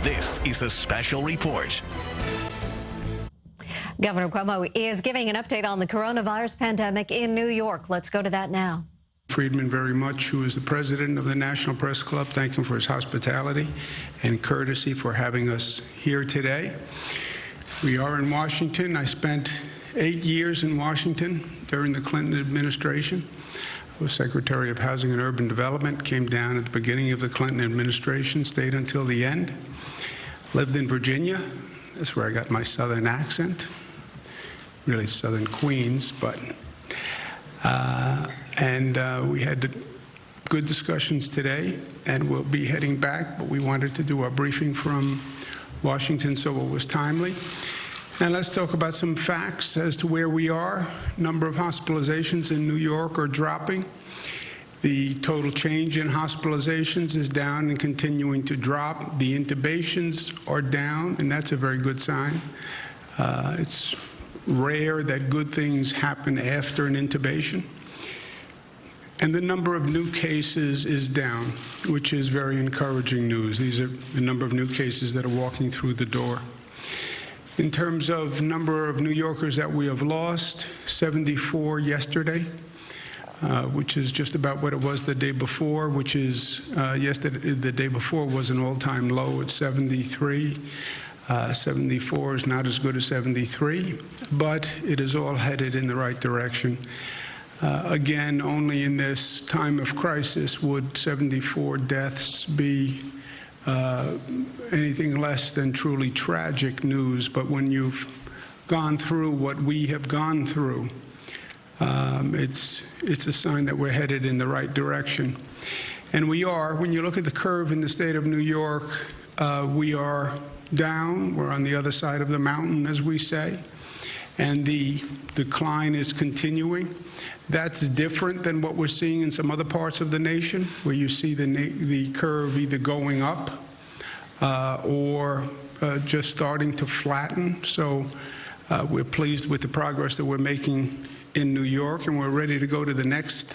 This is a special report. Governor Cuomo is giving an update on the coronavirus pandemic in New York. Let's go to that now. Friedman very much, who is the president of the National Press Club. Thank him for his hospitality and courtesy for having us here today. We are in Washington. I spent 8 years in Washington during the Clinton administration. I was Secretary of Housing and Urban Development, came down at the beginning of the Clinton administration, stayed until the end. Lived in Virginia. That's where I got my southern accent. Really southern Queens, but we had good discussions today, and we'll be heading back, but we wanted to do our briefing from Washington, so it was timely. And let's talk about some facts as to where we are. Number of hospitalizations in New York are dropping. The total change in hospitalizations is down and continuing to drop. The intubations are down, and that's a very good sign. It's rare that good things happen after an intubation. And the number of new cases is down, which is very encouraging news. These are the number of new cases that are walking through the door. In terms of number of New Yorkers that we have lost, 74 yesterday, which is just about what it was the day before, which is yesterday, the day before was an all-time low at 73. 74 is not as good as 73, but it is all headed in the right direction. Again, only in this time of crisis would 74 deaths be anything less than truly tragic news. But when you've gone through what we have gone through, it's a sign that we're headed in the right direction. And we are. When you look at the curve in the state of New York, we are down. We're on the other side of the mountain, as we say, and the decline is continuing. That's different than what we're seeing in some other parts of the nation, where you see the curve either going up or just starting to flatten. So we're pleased with the progress that we're making in New York, and we're ready to go to the next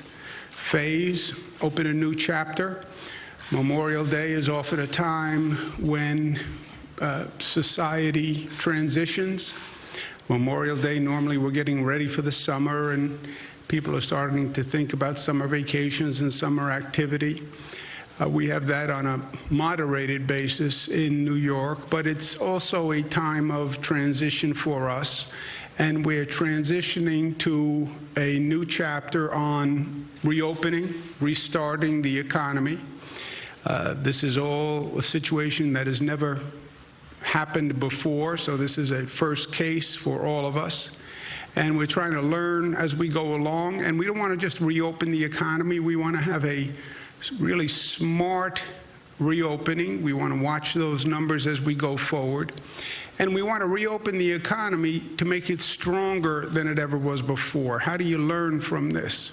phase, open a new chapter. Memorial Day is often a time when society transitions. Memorial Day, normally we're getting ready for the summer, and people are starting to think about summer vacations and summer activity. We have that on a moderated basis in New York, but it's also a time of transition for us, and we're transitioning to a new chapter on reopening, restarting the economy. This is all a situation that has never happened before, so this is a first case for all of us. And we're trying to learn as we go along, and we don't want to just reopen the economy. We want to have a really smart reopening. We want to watch those numbers as we go forward. And we want to reopen the economy to make it stronger than it ever was before. How do you learn from this?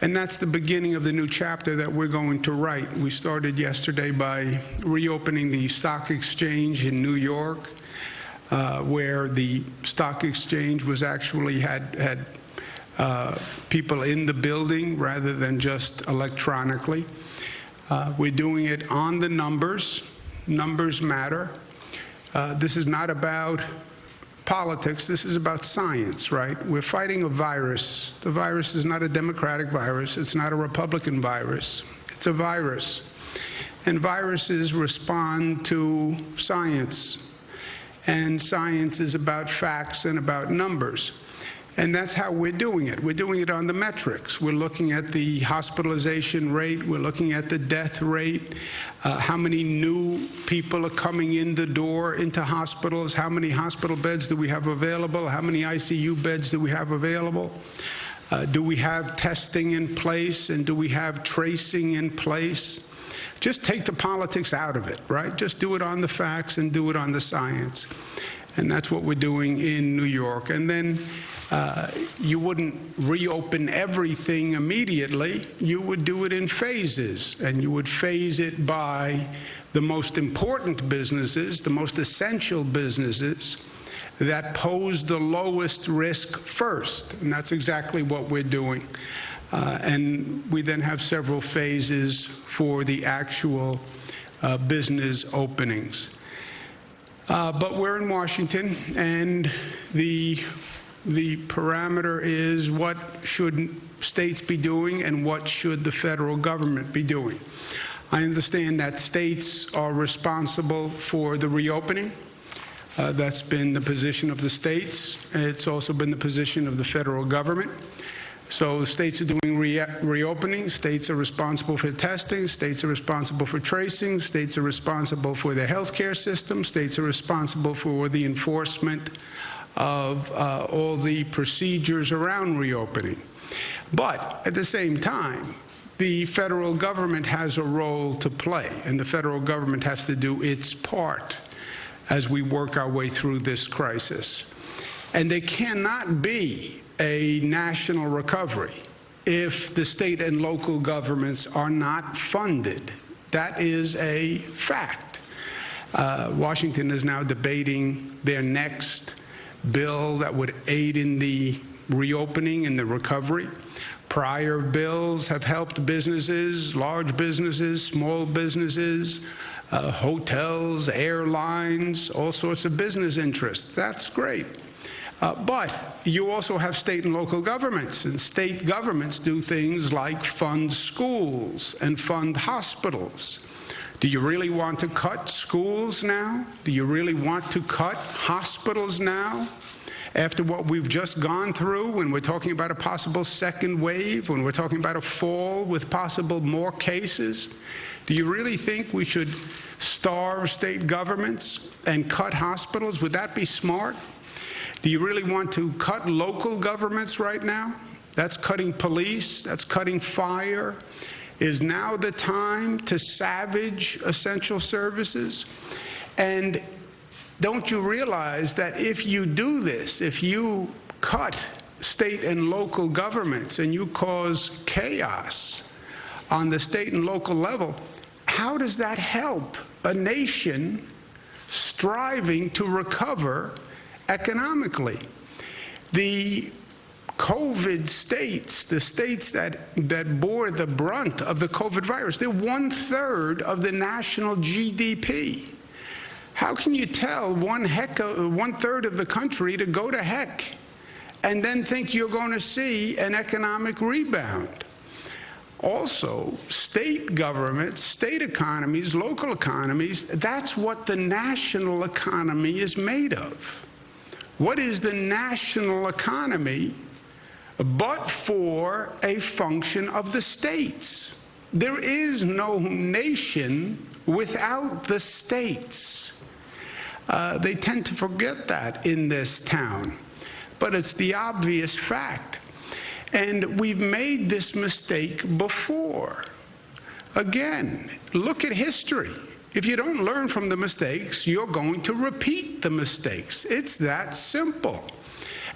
And that's the beginning of the new chapter that we're going to write. We started yesterday by reopening the stock exchange in New York, where the stock exchange was actually had people in the building rather than just electronically. We're doing it on the numbers. Numbers matter. This is not about politics. This is about science, right? We're fighting a virus. The virus is not a Democratic virus. It's not a Republican virus. It's a virus. And viruses respond to science. And science is about facts and about numbers. And that's how we're doing it. We're doing it on the metrics. We're looking at the hospitalization rate. We're looking at the death rate. How many new people are coming in the door into hospitals? How many hospital beds do we have available? How many ICU beds do we have available? Do we have testing in place? And do we have tracing in place? Just take the politics out of it, right? Just do it on the facts and do it on the science. And that's what we're doing in New York. And then you wouldn't reopen everything immediately. You would do it in phases, and you would phase it by the most important businesses, the most essential businesses that pose the lowest risk first. And that's exactly what we're doing. And we then have several phases for the actual business openings. But we're in Washington, and the parameter is what should states be doing and what should the federal government be doing. I understand that states are responsible for the reopening. That's been the position of the states. It's also been the position of the federal government. So states are doing reopening. States are responsible for testing. States are responsible for tracing. States are responsible for their healthcare system. States are responsible for the enforcement of all the procedures around reopening. But at the same time, the federal government has a role to play, and the federal government has to do its part as we work our way through this crisis. And there cannot be a national recovery if the state and local governments are not funded. That is a fact. Washington is now debating their next bill that would aid in the reopening and the recovery. Prior bills have helped businesses, large businesses, small businesses, hotels, airlines, all sorts of business interests. That's great. But you also have state and local governments, and state governments do things like fund schools and fund hospitals. Do you really want to cut schools now? Do you really want to cut hospitals now? After what we've just gone through, when we're talking about a possible second wave, when we're talking about a fall with possible more cases, do you really think we should starve state governments and cut hospitals? Would that be smart? Do you really want to cut local governments right now? That's cutting police, that's cutting fire. Is now the time to savage essential services? And don't you realize that if you do this, if you cut state and local governments and you cause chaos on the state and local level, how does that help a nation striving to recover economically? The COVID states, the states that bore the brunt of the COVID virus, they're 1/3 of the national GDP. How can you tell 1/3 of the country to go to heck and then think you're going to see an economic rebound? Also, state governments, state economies, local economies, that's what the national economy is made of. What is the national economy but for a function of the states? There is no nation without the states. They tend to forget that in this town, but it's the obvious fact. And we've made this mistake before. Again, look at history. If you don't learn from the mistakes, you're going to repeat the mistakes. It's that simple.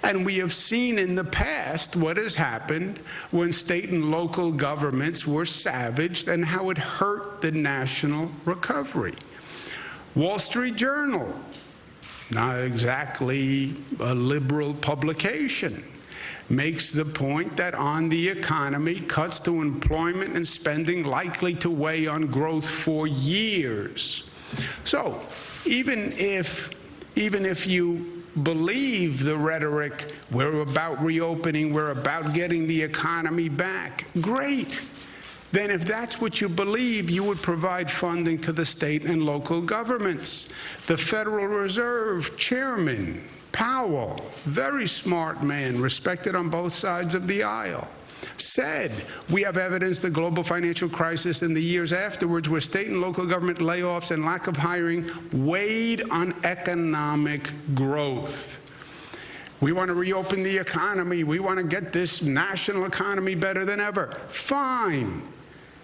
And we have seen in the past what has happened when state and local governments were savaged and how it hurt the national recovery. Wall Street Journal, not exactly a liberal publication, makes the point that on the economy, cuts to employment and spending likely to weigh on growth for years. So even if you believe the rhetoric, we're about reopening, we're about getting the economy back, great. Then if that's what you believe, you would provide funding to the state and local governments. The Federal Reserve Chairman, Powell, very smart man, respected on both sides of the aisle, said, we have evidence the global financial crisis and the years afterwards where state and local government layoffs and lack of hiring weighed on economic growth. We want to reopen the economy. We want to get this national economy better than ever. Fine.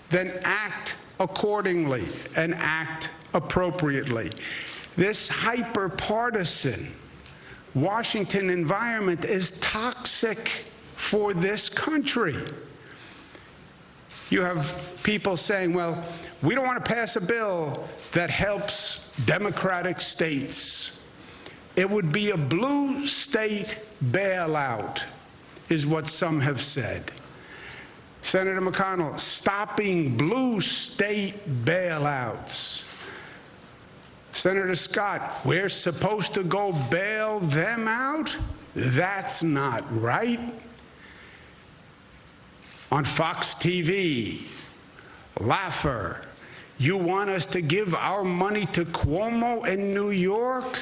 Then act accordingly and act appropriately. This hyper-partisan Washington environment is toxic for this country. You have people saying, well, we don't want to pass a bill that helps Democratic states. It would be a blue state bailout, is what some have said. Senator McConnell, stopping blue state bailouts. Senator Scott, we're supposed to go bail them out? That's not right. On Fox TV, Laffer, you want us to give our money to Cuomo in New York?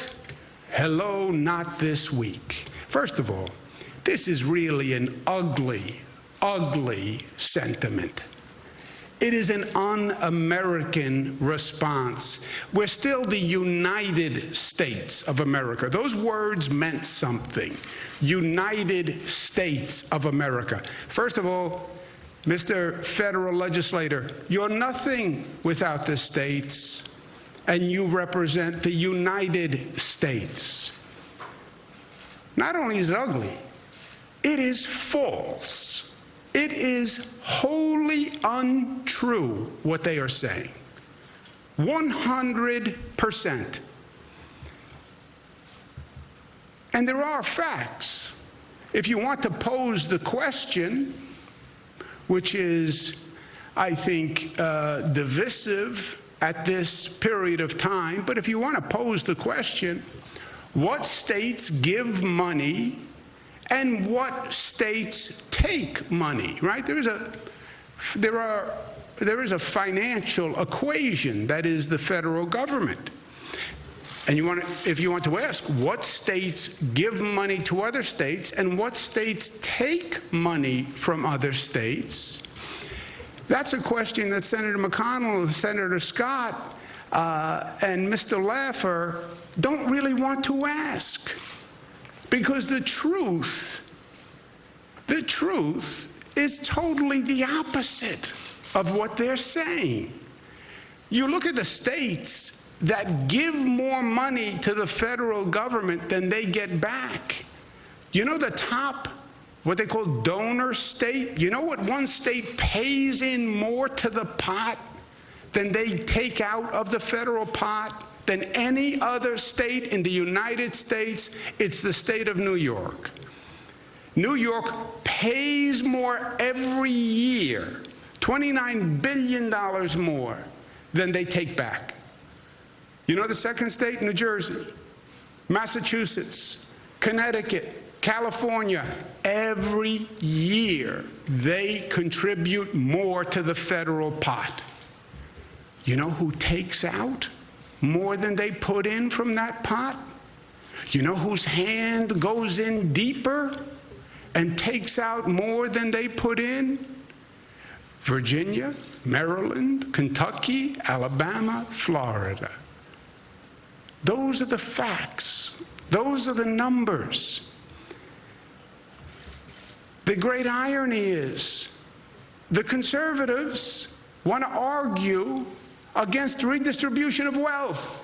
Hello, not this week. First of all, this is really an ugly, ugly sentiment. It is an un-American response. We're still the United States of America. Those words meant something. United States of America. First of all, Mr. Federal Legislator, you're nothing without the states, and you represent the United States. Not only is it ugly, it is false. It is wholly untrue what they are saying. 100%. And there are facts. If you want to pose the question, which is, I think, divisive at this period of time, but if you want to pose the question, what states give money and what states take money, right? There is a financial equation that is the federal government. And if you want to ask, what states give money to other states and what states take money from other states, that's a question that Senator McConnell, Senator Scott, and Mr. Laffer don't really want to ask. Because the truth is totally the opposite of what they're saying. You look at the states that give more money to the federal government than they get back. You know the top, what they call donor state? You know what one state pays in more to the pot than they take out of the federal pot? Than any other state in the United States? It's the state of New York. New York pays more every year, $29 billion more than they take back. You know the second state? New Jersey, Massachusetts, Connecticut, California. Every year they contribute more to the federal pot. You know who takes out more than they put in from that pot? You know whose hand goes in deeper and takes out more than they put in? Virginia, Maryland, Kentucky, Alabama, Florida. Those are the facts. Those are the numbers. The great irony is the conservatives want to argue against redistribution of wealth.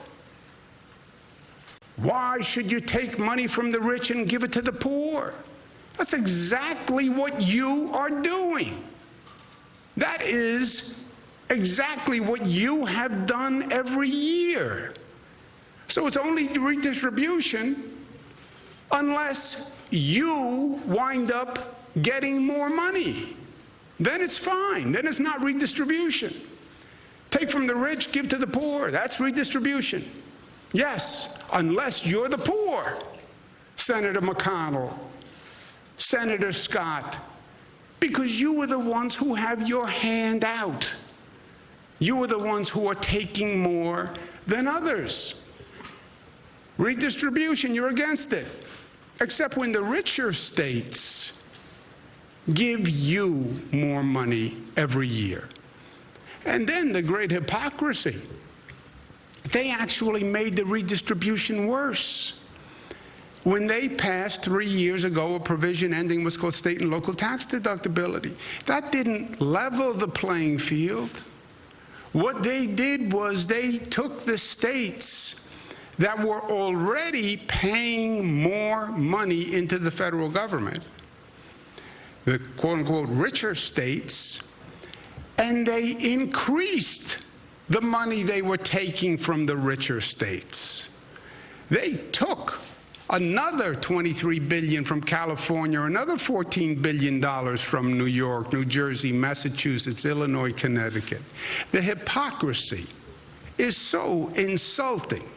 Why should you take money from the rich and give it to the poor? That's exactly what you are doing. That is exactly what you have done every year. So it's only redistribution unless you wind up getting more money. Then it's fine. Then it's not redistribution. Take from the rich, give to the poor. That's redistribution. Yes, unless you're the poor. Senator McConnell, Senator Scott, because you were the ones who have your hand out. You are the ones who are taking more than others. Redistribution, you're against it. Except when the richer states give you more money every year. And then the great hypocrisy. They actually made the redistribution worse. When they passed 3 years ago a provision ending what's called state and local tax deductibility, that didn't level the playing field. What they did was they took the states that were already paying more money into the federal government, the quote-unquote richer states, and they increased the money they were taking from the richer states. They took another $23 billion from California, another $14 billion from New York, New Jersey, Massachusetts, Illinois, Connecticut. The hypocrisy is so insulting.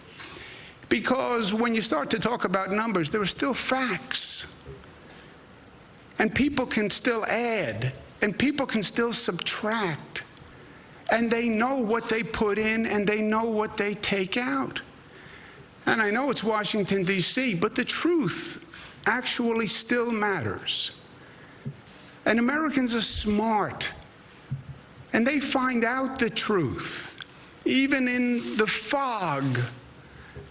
Because when you start to talk about numbers, there are still facts. And people can still add, and people can still subtract. And they know what they put in, and they know what they take out. And I know it's Washington, D.C., but the truth actually still matters. And Americans are smart, and they find out the truth, even in the fog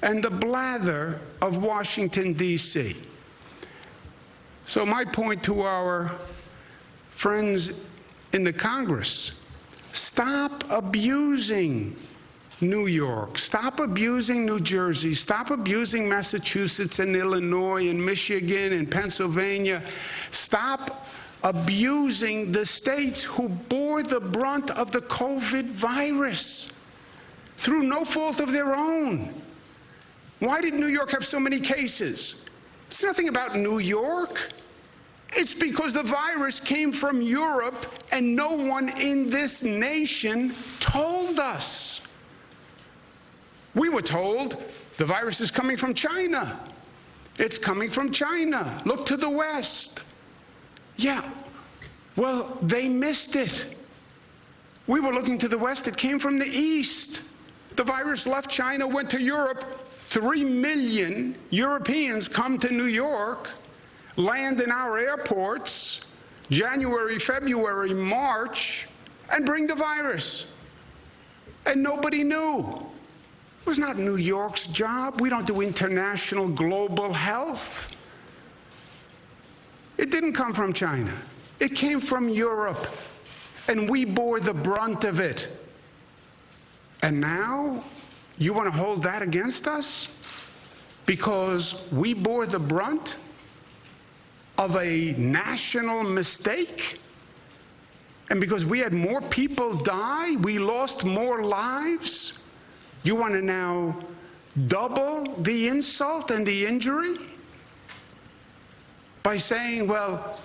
and the blather of Washington, D.C. So my point to our friends in the Congress, stop abusing New York, stop abusing New Jersey, stop abusing Massachusetts and Illinois and Michigan and Pennsylvania. Stop abusing the states who bore the brunt of the COVID virus through no fault of their own. Why did New York have so many cases? It's nothing about New York. It's because the virus came from Europe and no one in this nation told us. We were told the virus is coming from China. It's coming from China. Look to the West. Yeah, well, they missed it. We were looking to the West. It came from the East. The virus left China, went to Europe. 3 million Europeans come to New York, land in our airports, January, February, March, and bring the virus. And nobody knew. It was not New York's job. We don't do international global health. It didn't come from China. It came from Europe, and we bore the brunt of it. And now you want to hold that against us because we bore the brunt of a national mistake? And because we had more people die, we lost more lives? You want to now double the insult and the injury by saying, well,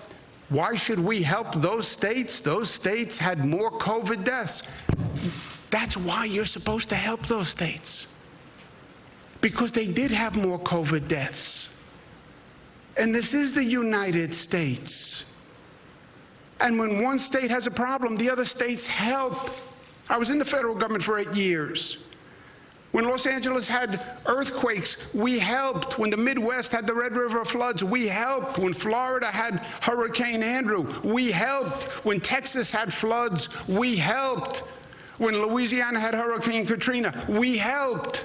why should we help those states? Those states had more COVID deaths. That's why you're supposed to help those states, because they did have more COVID deaths. And this is the United States. And when one state has a problem, the other states help. I was in the federal government for 8 years. When Los Angeles had earthquakes, we helped. When the Midwest had the Red River floods, we helped. When Florida had Hurricane Andrew, we helped. When Texas had floods, we helped. When Louisiana had Hurricane Katrina, we helped.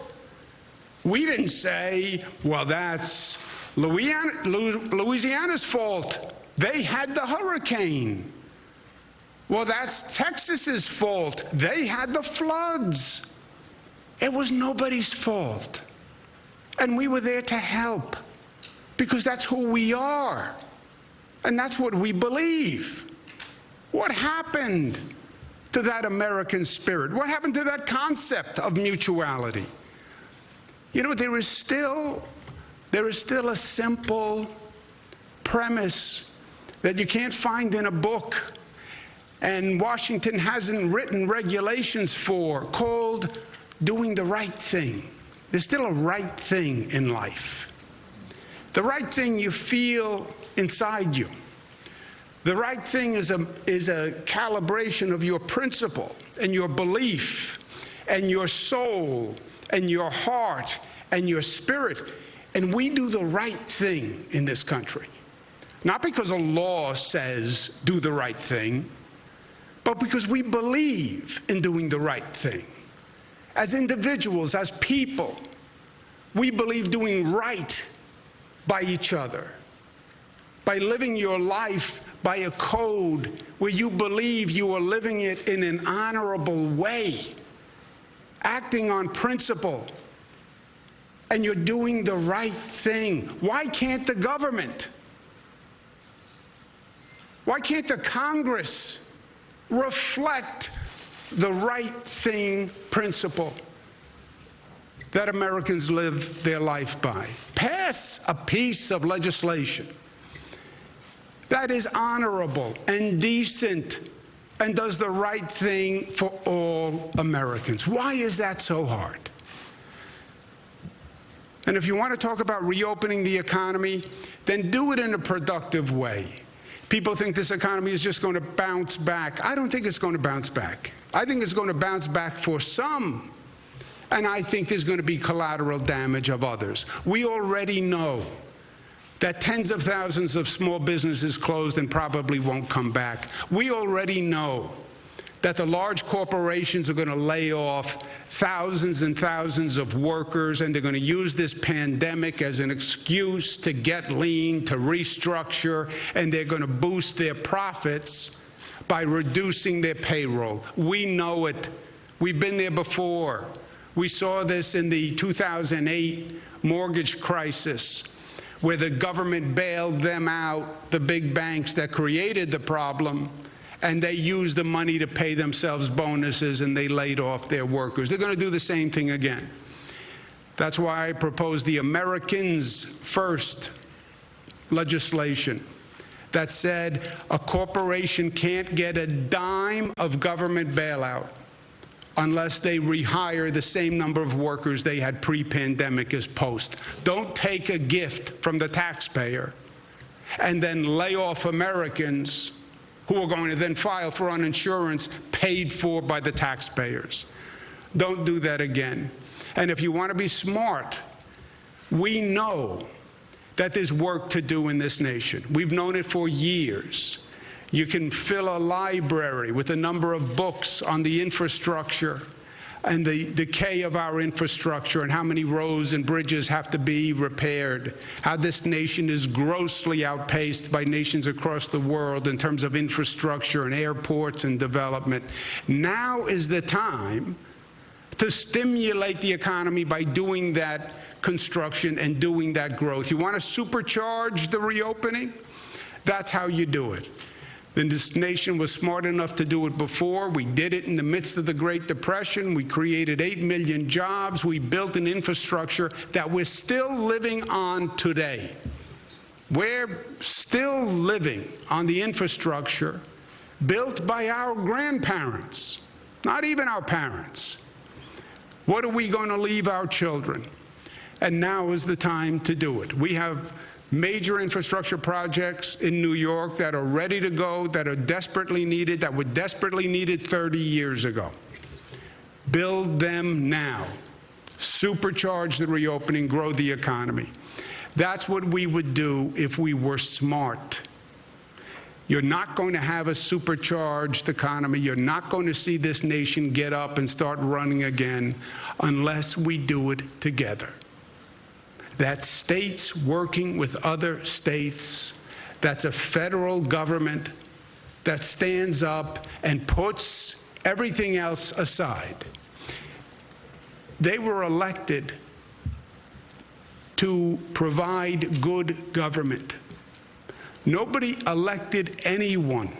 We didn't say, well, that's Louisiana's fault. They had the hurricane. Well, that's Texas's fault. They had the floods. It was nobody's fault. And we were there to help, because that's who we are. And that's what we believe. What happened to that American spirit? What happened to that concept of mutuality? You know, there is still a simple premise that you can't find in a book, and Washington hasn't written regulations for, called doing the right thing. There's still a right thing in life. The right thing you feel inside you. The right thing is a calibration of your principle and your belief and your soul and your heart and your spirit. And we do the right thing in this country. Not because a law says do the right thing, but because we believe in doing the right thing. As individuals, as people, we believe doing right by each other, by living your life by a code where you believe you are living it in an honorable way, acting on principle, and you're doing the right thing. Why can't the government, why can't the Congress reflect the right thing principle that Americans live their life by? Pass a piece of legislation that is honorable and decent and does the right thing for all Americans. Why is that so hard? And if you want to talk about reopening the economy, then do it in a productive way. People think this economy is just going to bounce back. I don't think it's going to bounce back. I think it's going to bounce back for some, and I think there's going to be collateral damage of others. We already know that tens of thousands of small businesses closed and probably won't come back. We already know that the large corporations are going to lay off thousands and thousands of workers, and they're going to use this pandemic as an excuse to get lean, to restructure, and they're going to boost their profits by reducing their payroll. We know it. We've been there before. We saw this in the 2008 mortgage crisis, where the government bailed them out, the big banks that created the problem, and they used the money to pay themselves bonuses, and they laid off their workers. They're going to do the same thing again. That's why I proposed the Americans First legislation that said a corporation can't get a dime of government bailout unless they rehire the same number of workers they had pre-pandemic as post. Don't take a gift from the taxpayer and then lay off Americans who are going to then file for uninsurance paid for by the taxpayers. Don't do that again. And if you want to be smart, we know that there's work to do in this nation. We've known it for years. You can fill a library with a number of books on the infrastructure and the decay of our infrastructure and how many roads and bridges have to be repaired, how this nation is grossly outpaced by nations across the world in terms of infrastructure and airports and development. Now is the time to stimulate the economy by doing that construction and doing that growth. You want to supercharge the reopening? That's how you do it. Then this nation was smart enough to do it before. We did it in the midst of the Great Depression. We created 8 million jobs. We built an infrastructure that we're still living on today. We're still living on the infrastructure built by our grandparents, not even our parents. What are we going to leave our children? And now is the time to do it. We have major infrastructure projects in New York that are ready to go, that are desperately needed, that were desperately needed 30 years ago. Build them now. Supercharge the reopening, grow the economy. That's what we would do if we were smart. You're not going to have a supercharged economy. You're not going to see this nation get up and start running again unless we do it together. That's states working with other states. That's a federal government that stands up and puts everything else aside. They were elected to provide good government. Nobody elected anyone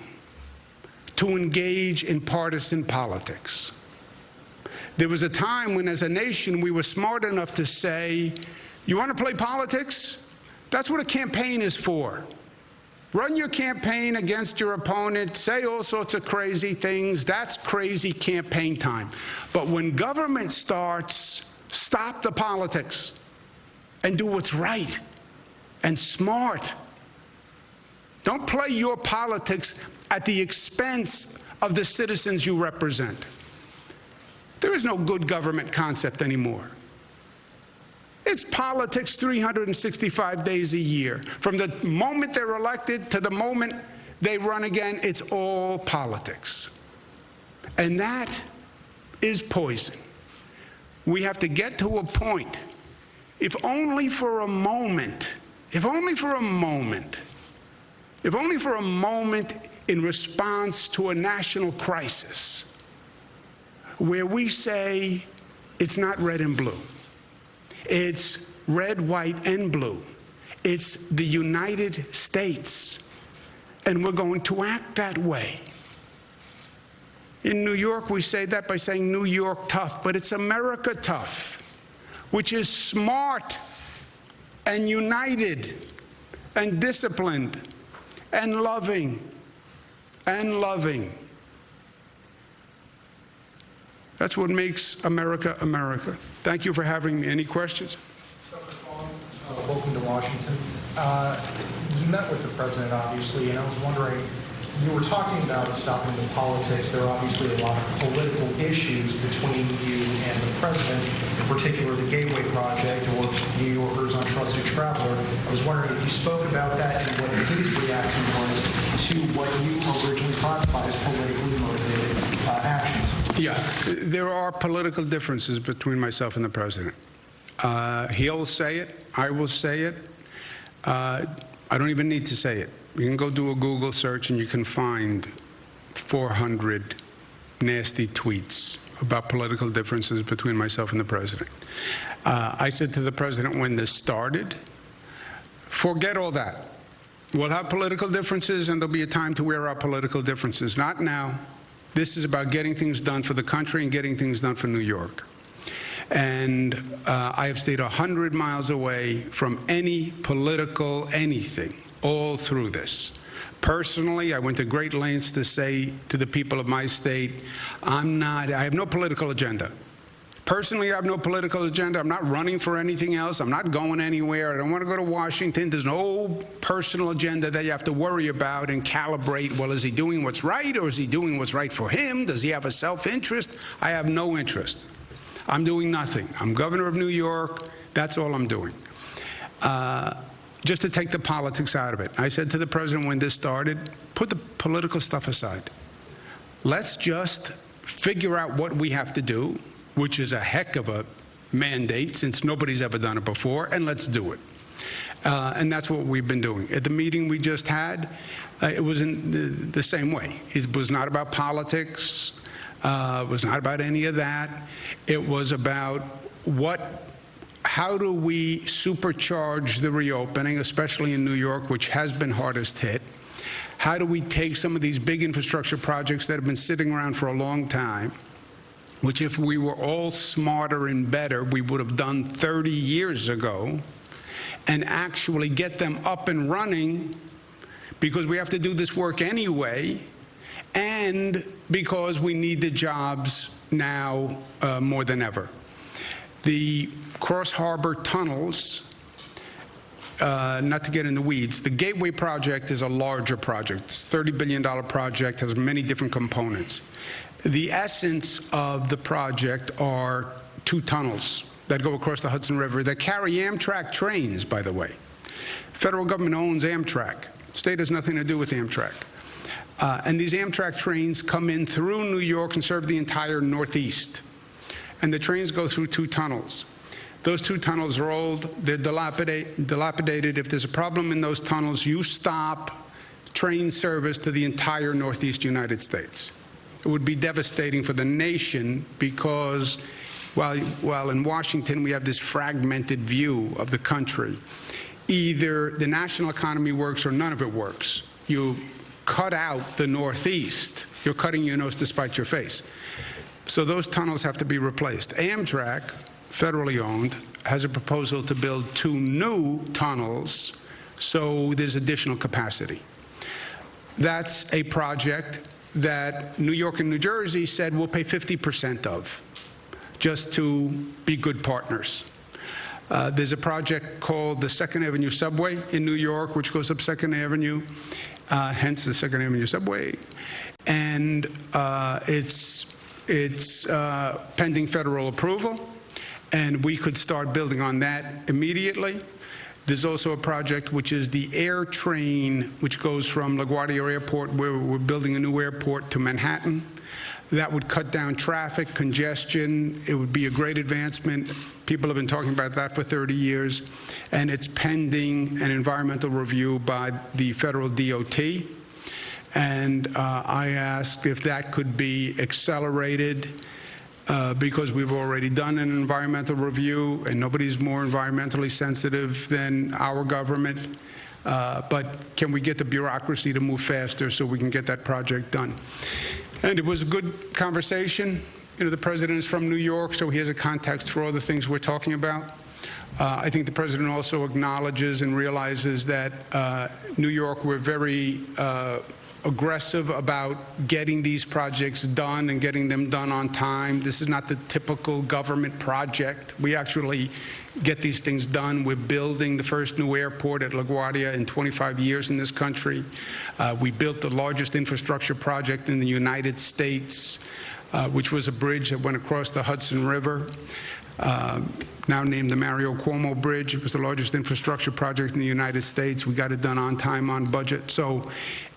to engage in partisan politics. There was a time when, as a nation, we were smart enough to say, you want to play politics? That's what a campaign is for. Run your campaign against your opponent, say all sorts of crazy things. That's crazy campaign time. But when government starts, stop the politics and do what's right and smart. Don't play your politics at the expense of the citizens you represent. There is no good government concept anymore. It's politics 365 days a year. From the moment they're elected to the moment they run again, it's all politics. And that is poison. We have to get to a point, if only for a moment, in response to a national crisis, where we say it's not red and blue. It's red, white, and blue. It's the United States, and we're going to act that way. In New York, we say that by saying New York tough, but it's America tough, which is smart and united and disciplined and loving and loving. That's what makes America, America. Thank you for having me. Any questions? Welcome to Washington. You met with the president, obviously, and I was wondering, you were talking about stopping the politics. There are obviously a lot of political issues between you and the president, in particular the Gateway Project or New Yorkers Untrusted Traveler. I was wondering if you spoke about that and what his reaction was to what you originally classified as politically motivated actions. Yeah, there are political differences between myself and the president. He'll say it. I will say it. I don't even need to say it. You can go do a Google search and you can find 400 nasty tweets about political differences between myself and the president. I said to the president when this started, forget all that. We'll have political differences and there'll be a time to wear our political differences. Not now. This is about getting things done for the country and getting things done for New York. And I have stayed 100 miles away from any political anything all through this. Personally, I went to great lengths to say to the people of my state, I have no political agenda. Personally, I have no political agenda. I'm not running for anything else. I'm not going anywhere. I don't want to go to Washington. There's no personal agenda that you have to worry about and calibrate. Well, is he doing what's right or is he doing what's right for him? Does he have a self-interest? I have no interest. I'm doing nothing. I'm governor of New York. That's all I'm doing. Just to take the politics out of it. I said to the president when this started, put the political stuff aside. Let's just figure out what we have to do, which is a heck of a mandate since nobody's ever done it before, and let's do it. And that's what we've been doing. At the meeting we just had, it was in the same way. It was not about politics. It was not about any of that. It was about how do we supercharge the reopening, especially in New York, which has been hardest hit? How do we take some of these big infrastructure projects that have been sitting around for a long time, which if we were all smarter and better, we would have done 30 years ago, and actually get them up and running, because we have to do this work anyway, and because we need the jobs now more than ever. The Cross Harbor tunnels, not to get in the weeds, the Gateway Project is a larger project. It's a $30 billion project, has many different components. The essence of the project are 2 tunnels that go across the Hudson River that carry Amtrak trains, by the way. Federal government owns Amtrak. State has nothing to do with Amtrak. And these Amtrak trains come in through New York and serve the entire Northeast. And the trains go through 2 tunnels. Those 2 tunnels are old, they're dilapidated. If there's a problem in those tunnels, you stop train service to the entire Northeast United States. It would be devastating for the nation because while in Washington we have this fragmented view of the country, either the national economy works or none of it works. You cut out the Northeast, you're cutting your nose to spite your face. So those tunnels have to be replaced. Amtrak, federally owned, has a proposal to build 2 new tunnels, so there's additional capacity. That's a project that New York and New Jersey said we'll pay 50% of, just to be good partners. There's a project called the 2nd Avenue Subway in New York, which goes up 2nd Avenue, hence the 2nd Avenue Subway. And it's pending federal approval, and we could start building on that immediately. There's also a project which is the air train, which goes from LaGuardia Airport, where we're building a new airport, to Manhattan. That would cut down traffic, congestion. It would be a great advancement. People have been talking about that for 30 years, and it's pending an environmental review by the federal DOT. And I asked if that could be accelerated because we've already done an environmental review, and nobody's more environmentally sensitive than our government. But can we get the bureaucracy to move faster so we can get that project done? And it was a good conversation. You know, the president is from New York, so he has a context for all the things we're talking about. I think the president also acknowledges and realizes that New York, we're very aggressive about getting these projects done and getting them done on time. This is not the typical government project. We actually get these things done. We're building the first new airport at LaGuardia in 25 years in this country. We built the largest infrastructure project in the United States, which was a bridge that went across the Hudson River, now named the Mario Cuomo Bridge. It was the largest infrastructure project in the United States. We got it done on time, on budget. So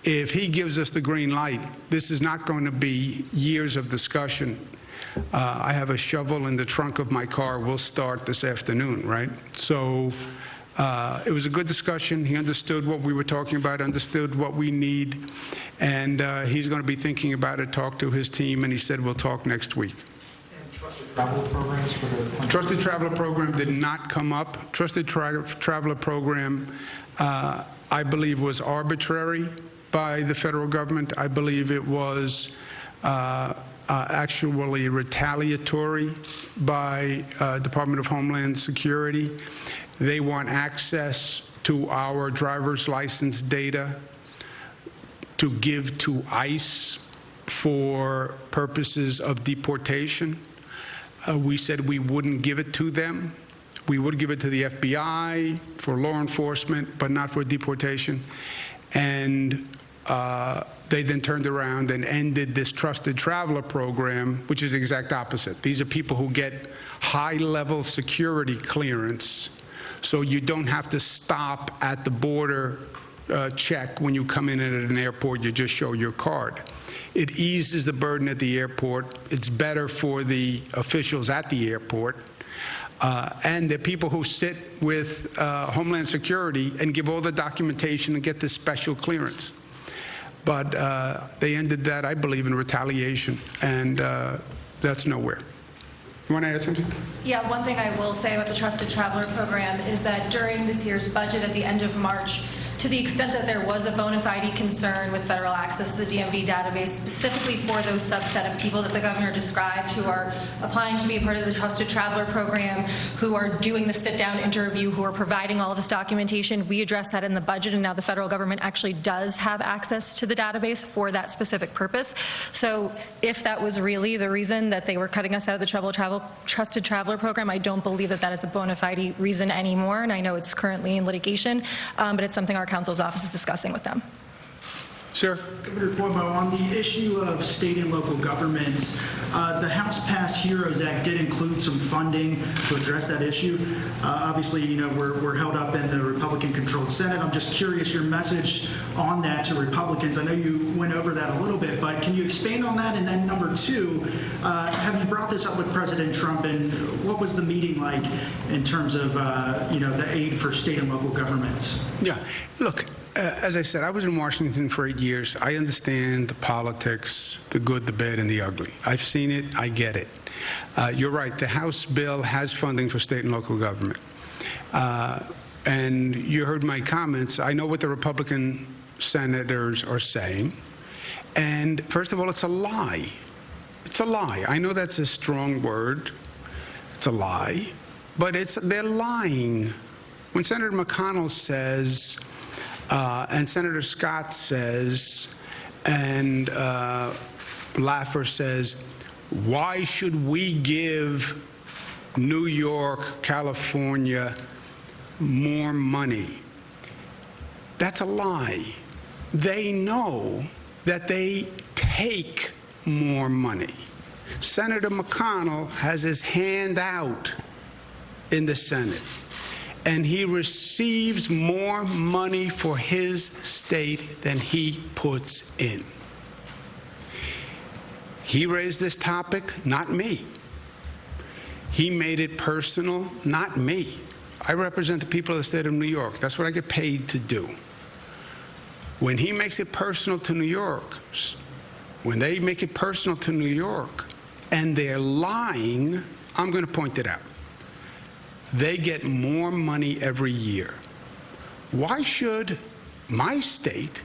if he gives us the green light, this is not going to be years of discussion. I have a shovel in the trunk of my car. We'll start this afternoon, right? So it was a good discussion. He understood what we were talking about, understood what we need, and he's going to be thinking about it, talk to his team, and he said we'll talk next week. Trusted traveler programs for the Trusted Traveler Program did not come up. Trusted Traveler Program, I believe, was arbitrary by the federal government. I believe it was actually retaliatory by Department of Homeland Security. They want access to our driver's license data to give to ICE for purposes of deportation. We said we wouldn't give it to them. We would give it to the FBI for law enforcement, but not for deportation. And they then turned around and ended this Trusted Traveler Program, which is the exact opposite. These are people who get high-level security clearance, so you don't have to stop at the border check when you come in at an airport. You just show your card. It eases the burden at the airport. It's better for the officials at the airport. And the people who sit with Homeland Security and give all the documentation and get this special clearance. But they ended that, I believe, in retaliation, and that's nowhere. You want to add something? Yeah, one thing I will say about the Trusted Traveler Program is that during this year's budget at the end of March, to the extent that there was a bona fide concern with federal access to the DMV database, specifically for those subset of people that the governor described who are applying to be a part of the Trusted Traveler Program, who are doing the sit-down interview, who are providing all of this documentation, we addressed that in the budget, and now the federal government actually does have access to the database for that specific purpose. So if that was really the reason that they were cutting us out of the Trusted Traveler Program, I don't believe that that is a bona fide reason anymore, and I know it's currently in litigation, but it's something our counsel's office is discussing with them. Sir? Governor Cuomo, on the issue of state and local governments, the House passed HEROES Act did include some funding to address that issue. Obviously, you know, we're held up in the Republican-controlled Senate. I'm just curious your message on that to Republicans. I know you went over that a little bit, but can you expand on that? And then number two, have you brought this up with President Trump, and what was the meeting like in terms of, you know, the aid for state and local governments? Yeah. Look, as I said, I was in Washington for 8 years. I understand the politics, the good, the bad, and the ugly. I've seen it. I get it. You're right. The House bill has funding for state and local government. And you heard my comments. I know what the Republican senators are saying. And first of all, it's a lie. It's a lie. I know that's a strong word. It's a lie. But they're lying. When Senator McConnell says, and Senator Scott says, and Laffer says, why should we give New York, California more money? That's a lie. They know that they take more money. Senator McConnell has his hand out in the Senate, and he receives more money for his state than he puts in. He raised this topic, not me. He made it personal, not me. I represent the people of the state of New York. That's what I get paid to do. When he makes it personal to New Yorkers, when they make it personal to New York, and they're lying, I'm going to point it out. They get more money every year. Why should my state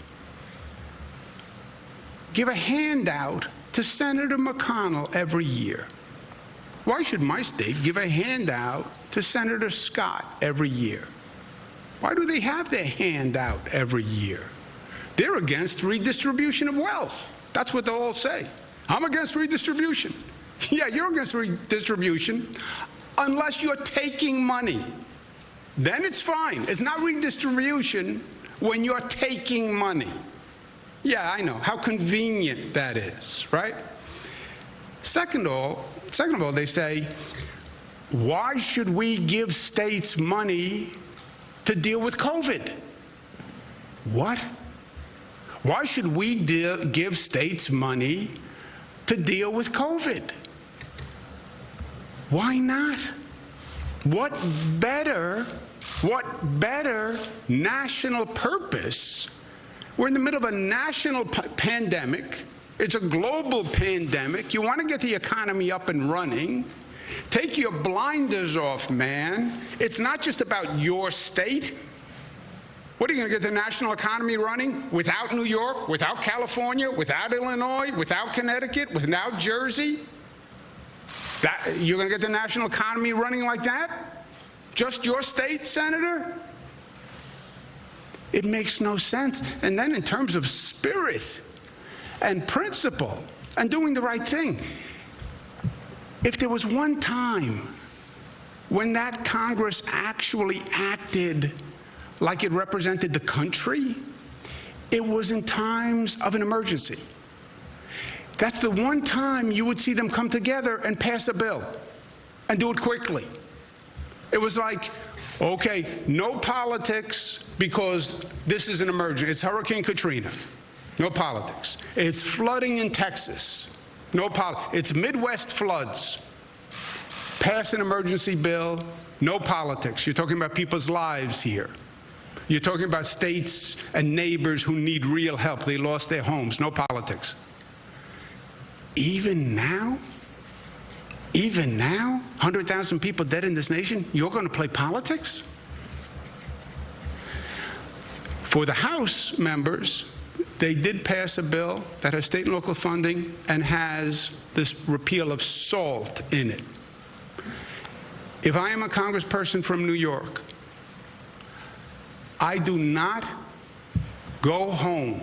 give a handout to Senator McConnell every year? Why should my state give a handout to Senator Scott every year? Why do they have their handout every year? They're against redistribution of wealth. That's what they'll all say. I'm against redistribution. Yeah, you're against redistribution unless you're taking money. Then it's fine. It's not redistribution when you're taking money. Yeah, I know. How convenient that is, right? Second of all, they say, why should we give states money to deal with COVID? What? Why should we give states money to deal with COVID? Why not? What better national purpose? We're in the middle of a national pandemic. It's a global pandemic. You want to get the economy up and running. Take your blinders off, man. It's not just about your state. What, are you going to get the national economy running without New York, without California, without Illinois, without Connecticut, without Jersey? You're going to get the national economy running like that? Just your state, Senator? It makes no sense. And then in terms of spirit and principle and doing the right thing, if there was one time when that Congress actually acted like it represented the country, it was in times of an emergency. That's the one time you would see them come together and pass a bill and do it quickly. It was like, okay, no politics because this is an emergency. It's Hurricane Katrina. No politics. It's flooding in Texas. No politics. It's Midwest floods. Pass an emergency bill. No politics. You're talking about people's lives here. You're talking about states and neighbors who need real help. They lost their homes. No politics. Even now, 100,000 people dead in this nation, you're going to play politics? For the House members, they did pass a bill that has state and local funding and has this repeal of SALT in it. If I am a congressperson from New York, I do not go home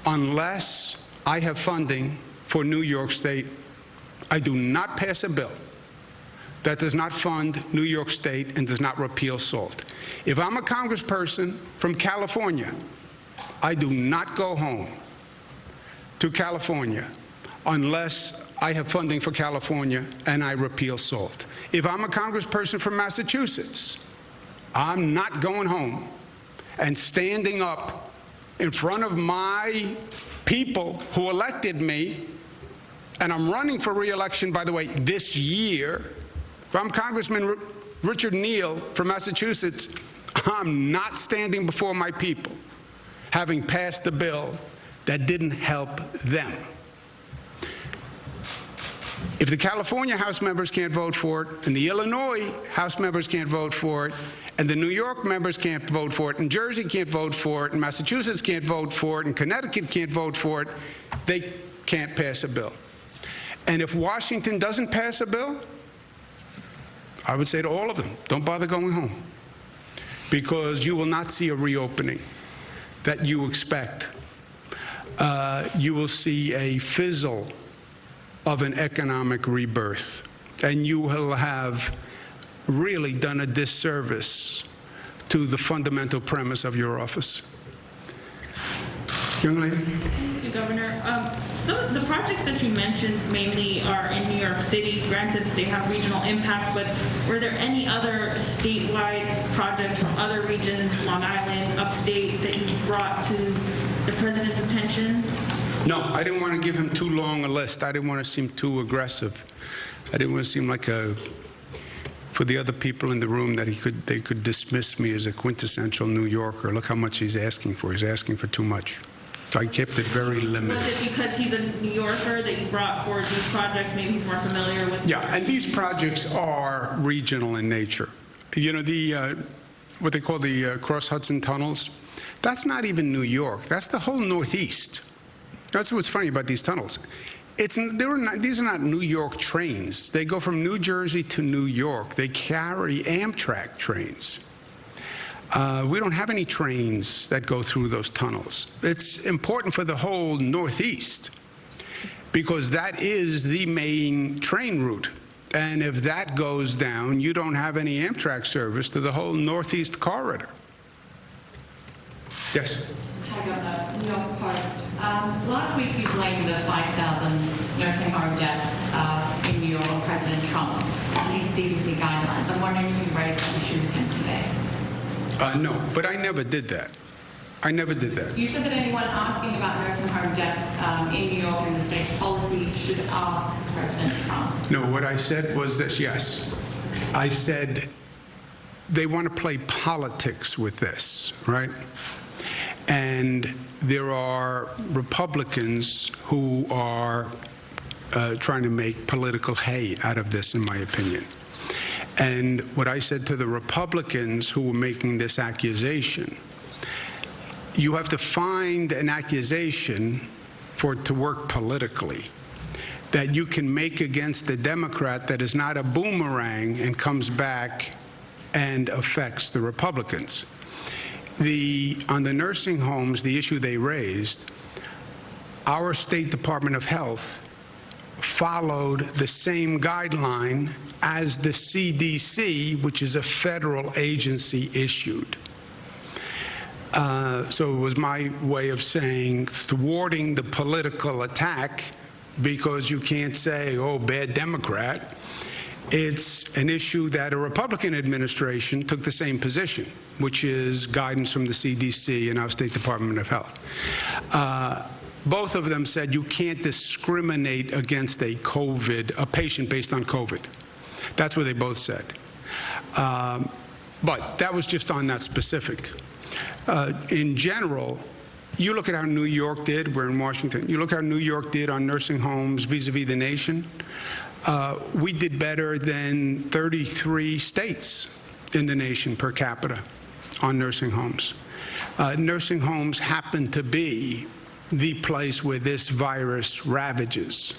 unless I have funding for New York State. I do not pass a bill that does not fund New York State and does not repeal SALT. If I'm a congressperson from California, I do not go home to California unless I have funding for California and I repeal SALT. If I'm a congressperson from Massachusetts, I'm not going home and standing up in front of my people who elected me, and I'm running for re-election, by the way, this year. If I'm Congressman Richard Neal from Massachusetts, I'm not standing before my people having passed a bill that didn't help them. If the California House members can't vote for it, and the Illinois House members can't vote for it, and the New York members can't vote for it, and Jersey can't vote for it, and Massachusetts can't vote for it, and Connecticut can't vote for it, they can't pass a bill. And if Washington doesn't pass a bill, I would say to all of them, don't bother going home, because you will not see a reopening that you expect. You will see a fizzle of an economic rebirth, and you will have really done a disservice to the fundamental premise of your office. Young lady? Thank you, Governor. Some of the projects that you mentioned mainly are in New York City. Granted, they have regional impact, but were there any other statewide projects from other regions, Long Island, upstate, that you brought to the president's attention? No, I didn't want to give him too long a list. I didn't want to seem too aggressive. I didn't want to seem like for the other people in the room that they could dismiss me as a quintessential New Yorker. Look how much he's asking for. He's asking for too much. So I kept it very limited. Was it because he's a New Yorker that you brought forward these projects? Maybe he's more familiar with. Yeah, and these projects are regional in nature. You know, what they call the Cross Hudson tunnels, that's not even New York. That's the whole Northeast. That's what's funny about these tunnels. These are not New York trains. They go from New Jersey to New York. They carry Amtrak trains. We don't have any trains that go through those tunnels. It's important for the whole Northeast because that is the main train route. And if that goes down, you don't have any Amtrak service to the whole Northeast corridor. Yes? Hi, Governor. New York Post. Last week you blamed the 5,000 nursing home deaths in New York on President Trump and his CDC guidelines. I'm wondering if you raised that issue with him today. No, but I never did that. I never did that. You said that anyone asking about nursing home deaths in New York and the state's policy should ask President Trump. No, what I said was this, yes. I said they want to play politics with this, right? And there are Republicans who are trying to make political hay out of this, in my opinion. And what I said to the Republicans who were making this accusation, you have to find an accusation for it to work politically that you can make against a Democrat that is not a boomerang and comes back and affects the Republicans. On the nursing homes, the issue they raised, our State Department of Health followed the same guideline as the CDC, which is a federal agency, issued. So it was my way of saying thwarting the political attack because you can't say, oh, bad Democrat. It's an issue that a Republican administration took the same position, which is guidance from the CDC and our State Department of Health. Both of them said you can't discriminate against a patient based on COVID. That's what they both said. But that was just on that specific. In general, you look at how New York did, we're in Washington, you look how New York did on nursing homes vis-a-vis the nation. We did better than 33 states in the nation per capita on nursing homes. Nursing homes happen to be the place where this virus ravages.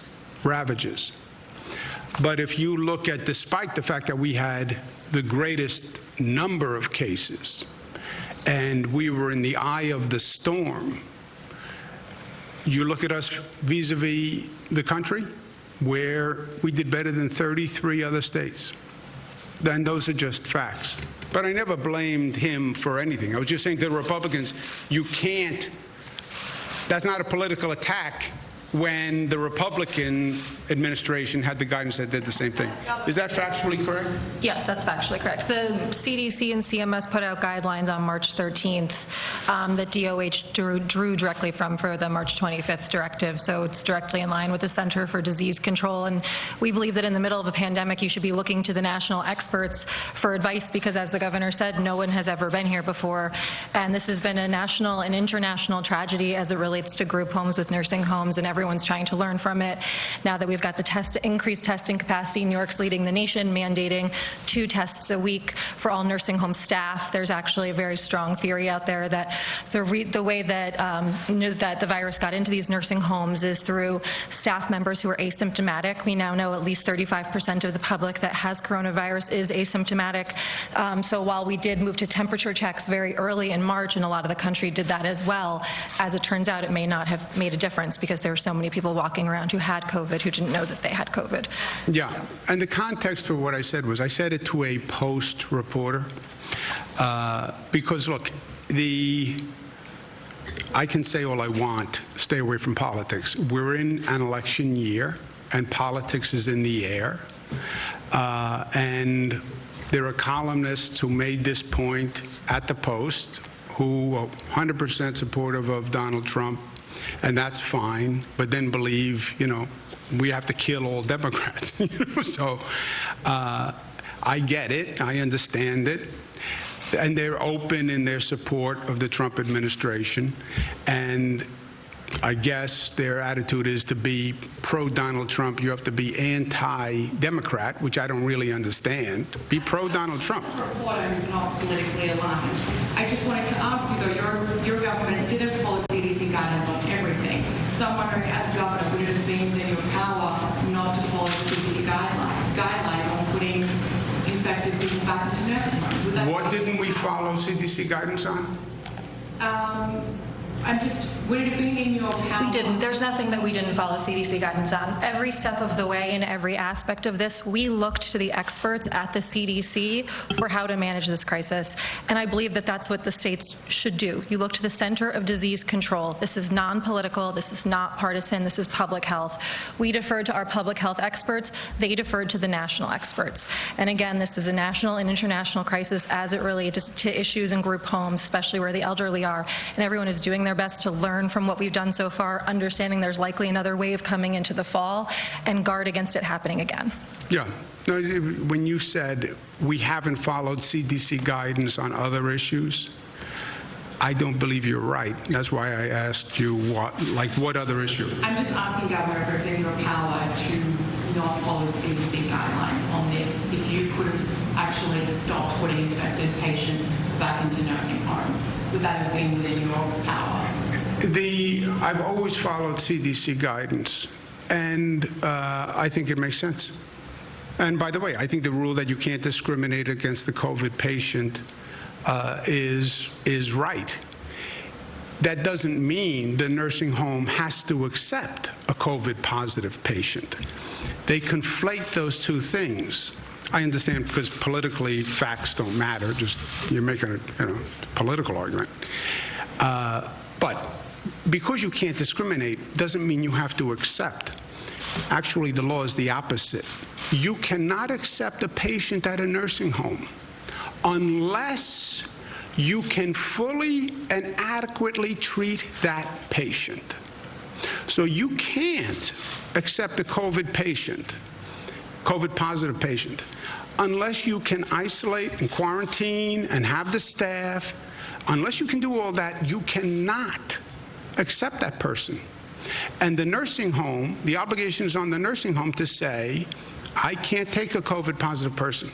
But if you look at, despite the fact that we had the greatest number of cases, and we were in the eye of the storm, you look at us vis-a-vis the country, where we did better than 33 other states. Then those are just facts. But I never blamed him for anything. I was just saying to the Republicans, you can't, that's not a political attack when the Republican administration had the guidance that did the same thing. Is that factually correct? Yes, that's factually correct. The CDC and CMS put out guidelines on March 13th that DOH drew directly from for the March 25th directive, so it's directly in line with the Center for Disease Control. And we believe that in the middle of a pandemic, you should be looking to the national experts for advice because, as the governor said, no one has ever been here before. And this has been a national and international tragedy as it relates to group homes with nursing homes, and everyone's trying to learn from it. Now that we've got the increased testing capacity, New York's leading the nation, mandating 2 tests a week for all nursing home staff. There's actually a very strong theory out there that the way that that the virus got into these nursing homes is through staff members who are asymptomatic. We now know at least 35% of the public that has coronavirus is asymptomatic. So while we did move to temperature checks very early in March, and a lot of the country did that as well, as it turns out, it may not have made a difference because there were so many people walking around who had COVID who didn't know that they had COVID. Yeah, and the context for what I said was I said it to a Post reporter because, look, I can say all I want, stay away from politics. We're in an election year, and politics is in the air. And there are columnists who made this point at the Post who are 100% supportive of Donald Trump, and that's fine, but then believe, we have to kill all Democrats. So I get it. I understand it. And they're open in their support of the Trump administration. And I guess their attitude is to be pro-Donald Trump. You have to be anti-Democrat, which I don't really understand. Be pro-Donald Trump. As a reporter who's not politically aligned, I just wanted to ask you, though, your government didn't follow CDC guidance on everything. So I'm wondering, as governor, would it have been in your power not to follow the CDC guidelines on putting infected people back into nursing homes. Would that What didn't we follow CDC guidance on? would it have been in your power? We didn't. There's nothing that we didn't follow CDC guidance on. Every step of the way in every aspect of this, we looked to the experts at the CDC for how to manage this crisis. And I believe that that's what the states should do. You look to the Center of Disease Control. This is non-political. This is not partisan. This is public health. We deferred to our public health experts. They deferred to the national experts. And again, this was a national and international crisis as it relates to issues in group homes, especially where the elderly are. And everyone is doing their best to learn from what we've done so far, understanding there's likely another wave coming into the fall, and guard against it happening again. Yeah. No, when you said we haven't followed CDC guidance on other issues, I don't believe you're right. That's why I asked you what other issue? I'm just asking, Governor, if it's in your power to not follow the CDC guidelines on this, if you could have actually stopped putting infected patients back into nursing homes, would that have been within your power? I've always followed CDC guidance, and I think it makes sense. And by the way, I think the rule that you can't discriminate against the COVID patient is right. That doesn't mean the nursing home has to accept a COVID positive patient. They conflate those two things. I understand because politically facts don't matter, just you're making a political argument. But because you can't discriminate doesn't mean you have to accept. Actually, the law is the opposite. You cannot accept a patient at a nursing home unless you can fully and adequately treat that patient. So you can't accept a COVID patient, COVID positive patient, unless you can isolate and quarantine and have the staff. Unless you can do all that, you cannot accept that person. And the nursing home, the obligation is on the nursing home to say, I can't take a COVID positive person.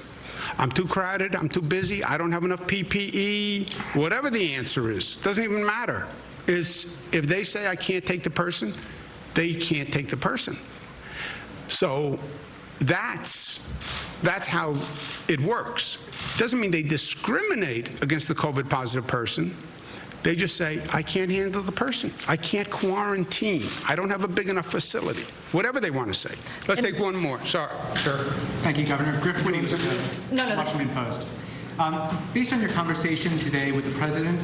I'm too crowded, I'm too busy, I don't have enough PPE, whatever the answer is, doesn't even matter. If they say I can't take the person, they can't take the person. So that's how it works. Doesn't mean they discriminate against the COVID positive person. They just say, I can't handle the person. I can't quarantine. I don't have a big enough facility. Whatever they want to say. Let's take one more. Sorry. Sure. Thank you, Governor. Griff Williams, No, Washington Post. Based on your conversation today with the president,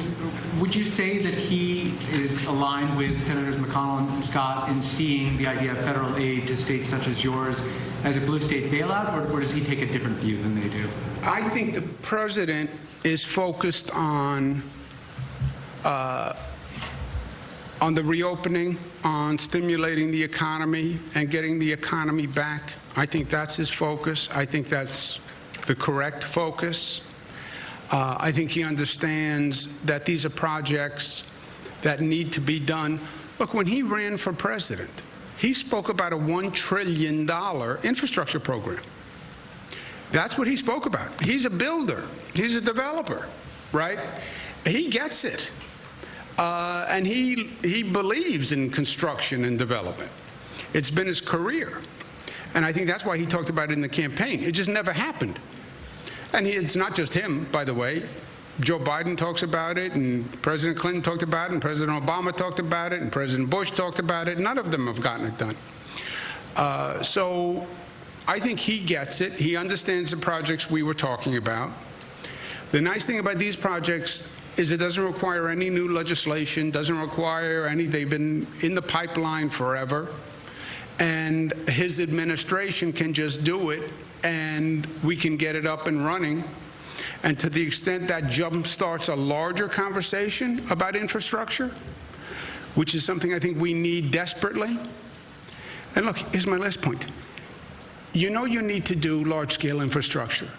would you say that he is aligned with Senators McConnell and Scott in seeing the idea of federal aid to states such as yours as a blue state bailout, or does he take a different view than they do? I think the president is focused on the reopening, on stimulating the economy and getting the economy back. I think that's his focus. I think that's the correct focus. I think he understands that these are projects that need to be done. Look, when he ran for president, he spoke about a $1 trillion infrastructure program. That's what he spoke about. He's a builder. He's a developer, right? He gets it. And he believes in construction and development. It's been his career. And I think that's why he talked about it in the campaign. It just never happened. And it's not just him, by the way. Joe Biden talks about it, and President Clinton talked about it, and President Obama talked about it, and President Bush talked about it. None of them have gotten it done. So I think he gets it. He understands the projects we were talking about. The nice thing about these projects is it doesn't require any new legislation, doesn't require any, they've been in the pipeline forever, and his administration can just do it, and we can get it up and running. And to the extent that jumpstarts a larger conversation about infrastructure, which is something I think we need desperately. And look, here's my last point. You know you need to do large-scale infrastructure.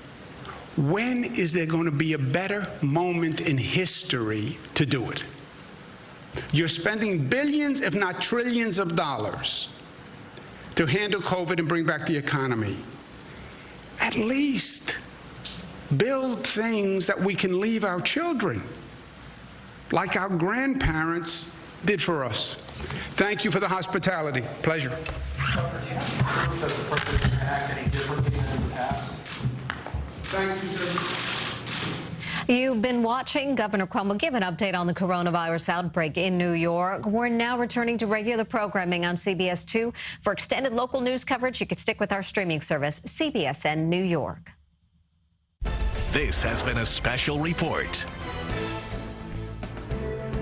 When is there going to be a better moment in history to do it? You're spending billions, if not trillions of dollars to handle COVID and bring back the economy. At least build things that we can leave our children, like our grandparents did for us. Thank you for the hospitality. Pleasure. Does the president act any differently than in the past? Thank you, sir. You've been watching Governor Cuomo give an update on the coronavirus outbreak in New York. We're now returning to regular programming on CBS 2. For extended local news coverage, you can stick with our streaming service, CBSN New York. This has been a special report.